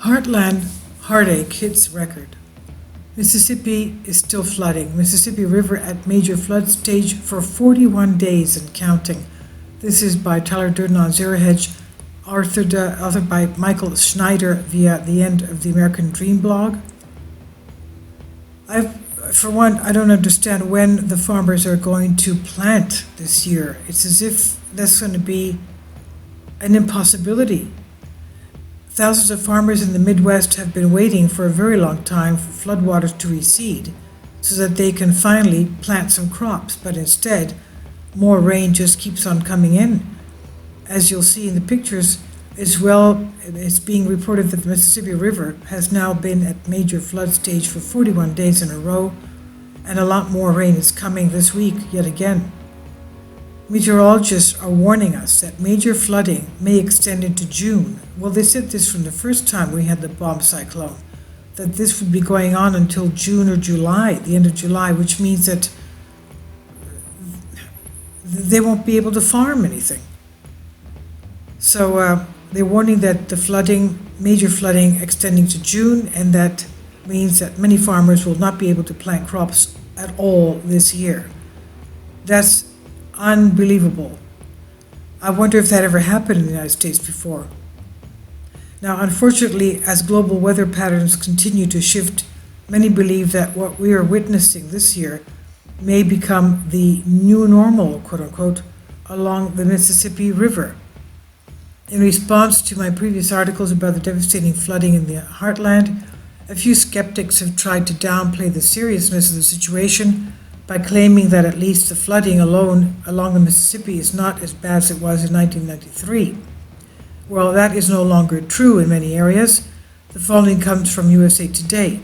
Heartland Heartache hits record. Mississippi is still flooding. Mississippi River at major flood stage for 41 days and counting. This is by Tyler Durden on Zero Hedge, authored by Michael Schneider via the End of the American Dream blog. For one, I don't understand when the farmers are going to plant this year. It's as if that's going to be an impossibility. Thousands of farmers in the Midwest have been waiting for a very long time for floodwaters to recede so that they can finally plant some crops, but instead, more rain just keeps on coming in. As you'll see in the pictures as well, it's being reported that the Mississippi River has now been at major flood stage for 41 days in a row, and a lot more rain is coming this week yet again. Meteorologists are warning us that major flooding may extend into June. Well, they said this from the first time we had the bomb cyclone, that this would be going on until June or July, the end of July, which means that they won't be able to farm anything. So they're warning that the major flooding extending to June, and that means that many farmers will not be able to plant crops at all this year. That's unbelievable. I wonder if that ever happened in the United States before. Now, unfortunately, as global weather patterns continue to shift, many believe that what we are witnessing this year may become the new normal, quote unquote, along the Mississippi River. In response to my previous articles about the devastating flooding in the Heartland, a few skeptics have tried to downplay the seriousness of the situation by claiming that at least the flooding alone along the Mississippi is not as bad as it was in 1993. Well, that is no longer true in many areas. The following comes from USA Today.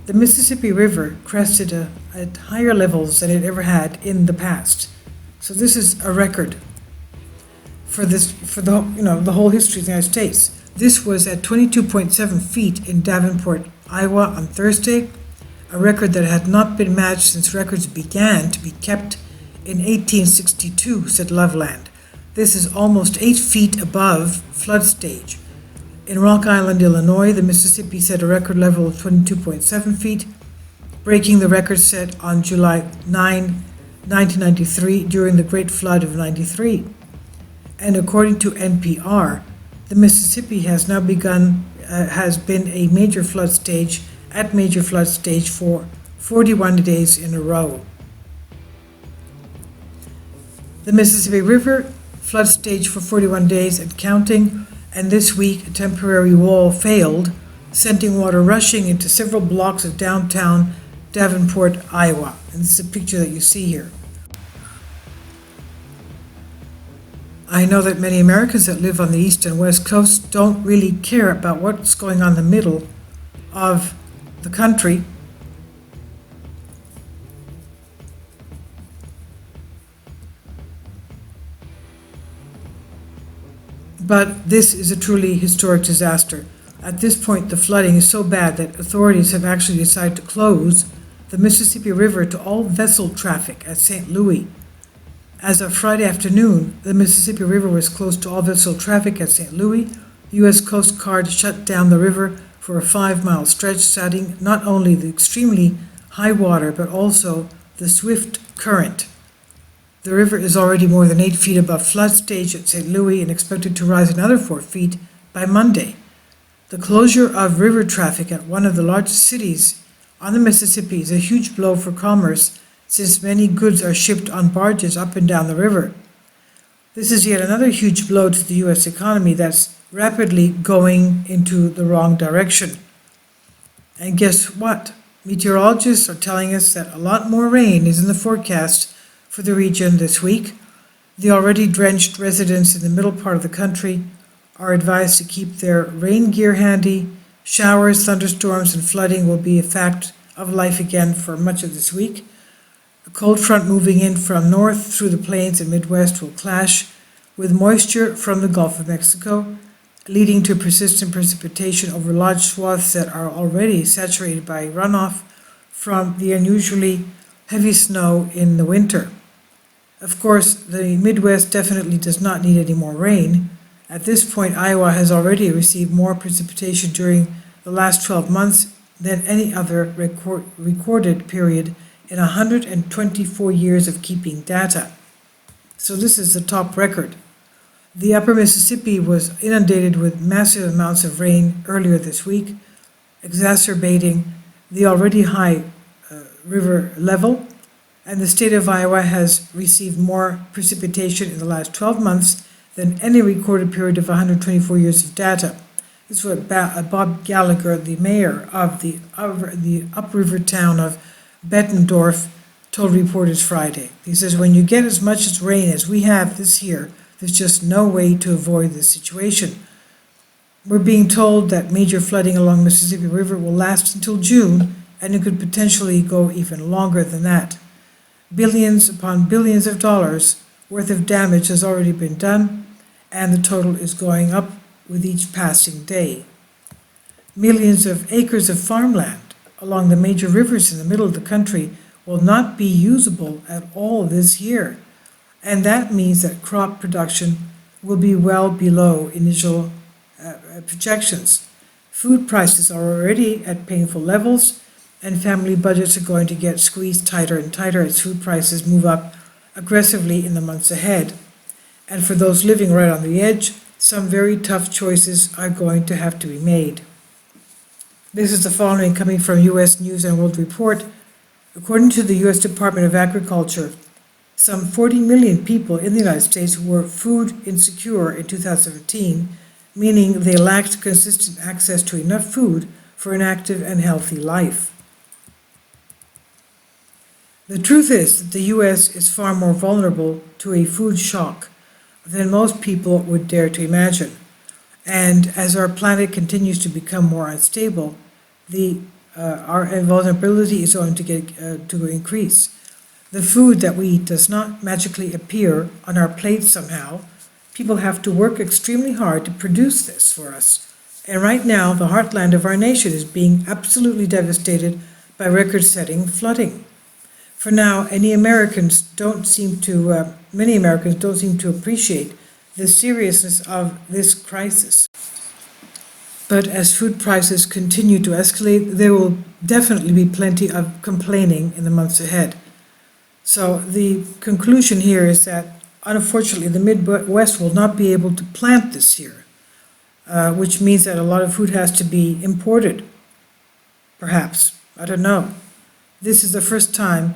The Mississippi River crested at higher levels than it ever had in the past. So this is a record for the whole history of the United States. This was at 22.7 feet in Davenport, Iowa on Thursday, a record that had not been matched since records began to be kept in 1862, said Loveland. This is almost 8 feet above flood stage. In Rock Island, Illinois, the Mississippi set a record level of 22.7 feet, breaking the record set on July 9, 1993, during the Great Flood of '93. And according to NPR, the Mississippi has now has been a major flood stage for 41 days in a row. The Mississippi River flood stage for 41 days and counting, and this week a temporary wall failed, sending water rushing into several blocks of downtown Davenport, Iowa. And this is a picture that you see here. I know that many Americans that live on the East and West Coast don't really care about what's going on in the middle of the country. But this is a truly historic disaster. At this point, the flooding is so bad that authorities have actually decided to close the Mississippi River to all vessel traffic at St. Louis. As of Friday afternoon, the Mississippi River was closed to all vessel traffic at St. Louis. The U.S. Coast Guard shut down the river for a 5-mile stretch, citing not only the extremely high water, but also the swift current. The river is already more than 8 feet above flood stage at St. Louis and expected to rise another 4 feet by Monday. The closure of river traffic at one of the largest cities on the Mississippi is a huge blow for commerce, since many goods are shipped on barges up and down the river. This is yet another huge blow to the U.S. economy that's rapidly going into the wrong direction. And guess what? Meteorologists are telling us that a lot more rain is in the forecast for the region this week. The already drenched residents in the middle part of the country are advised to keep their rain gear handy. Showers, thunderstorms, and flooding will be a fact of life again for much of this week. A cold front moving in from north through the plains and Midwest will clash with moisture from the Gulf of Mexico, leading to persistent precipitation over large swaths that are already saturated by runoff from the unusually heavy snow in the winter. Of course, the Midwest definitely does not need any more rain, At this point, Iowa has already received more precipitation during the last 12 months than any other recorded period in 124 years of keeping data. So this is the top record. The upper Mississippi was inundated with massive amounts of rain earlier this week, exacerbating the already high river level, and the state of Iowa has received more precipitation in the last 12 months than any recorded period of 124 years of data. This is what Bob Gallagher, the mayor of the upriver town of Bettendorf, told reporters Friday. He says, when you get as much as rain as we have this year, there's just no way to avoid this situation. We're being told that major flooding along Mississippi River will last until June, and it could potentially go even longer than that. Billions upon billions of dollars worth of damage has already been done, and the total is going up with each passing day. Millions of acres of farmland along the major rivers in the middle of the country will not be usable at all this year, and that means that crop production will be well below initial projections. Food prices are already at painful levels, and family budgets are going to get squeezed tighter and tighter as food prices move up aggressively in the months ahead. And for those living right on the edge, some very tough choices are going to have to be made. This is the following coming from U.S. News and World Report. According to the U.S. Department of Agriculture, some 40 million people in the United States were food insecure in 2017, meaning they lacked consistent access to enough food for an active and healthy life. The truth is that the U.S. is far more vulnerable to a food shock than most people would dare to imagine. And as our planet continues to become more unstable, our vulnerability is going to increase. The food that we eat does not magically appear on our plates somehow. People have to work extremely hard to produce this for us. And right now, the heartland of our nation is being absolutely devastated by record-setting flooding. For now, many Americans don't seem to appreciate the seriousness of this crisis. But as food prices continue to escalate, there will definitely be plenty of complaining in the months ahead. So the conclusion here is that, unfortunately, the Midwest will not be able to plant this year, which means that a lot of food has to be imported, perhaps. I don't know. This is the first time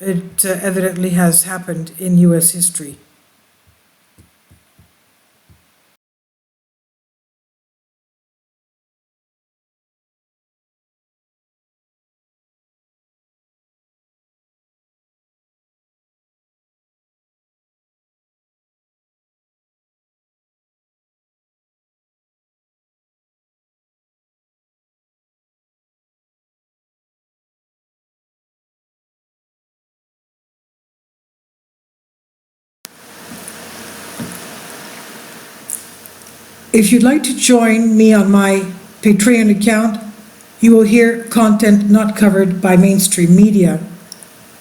it evidently has happened in U.S. history. If you'd like to join me on my Patreon account, you will hear content not covered by mainstream media.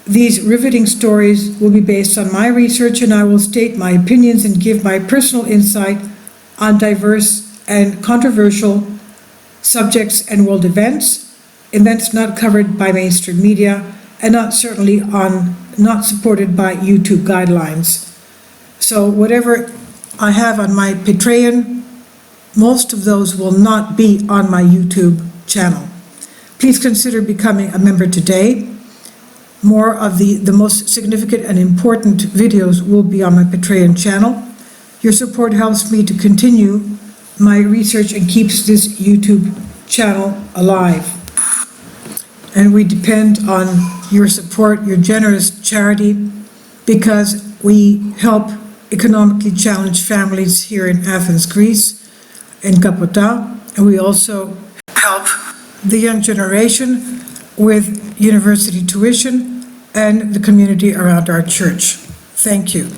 These riveting stories will be based on my research, and I will state my opinions and give my personal insight on diverse and controversial subjects and world events not covered by mainstream media, and not supported by YouTube guidelines. So whatever I have on my Patreon, most of those will not be on my YouTube channel. Please consider becoming a member today. More of the most significant and important videos will be on my Patreon channel. Your support helps me to continue my research and keeps this YouTube channel alive. And we depend on your support, your generous charity, because we help economically challenged families here in Athens, Greece, in Kapota, and we also help the young generation with university tuition and the community around our church. Thank you.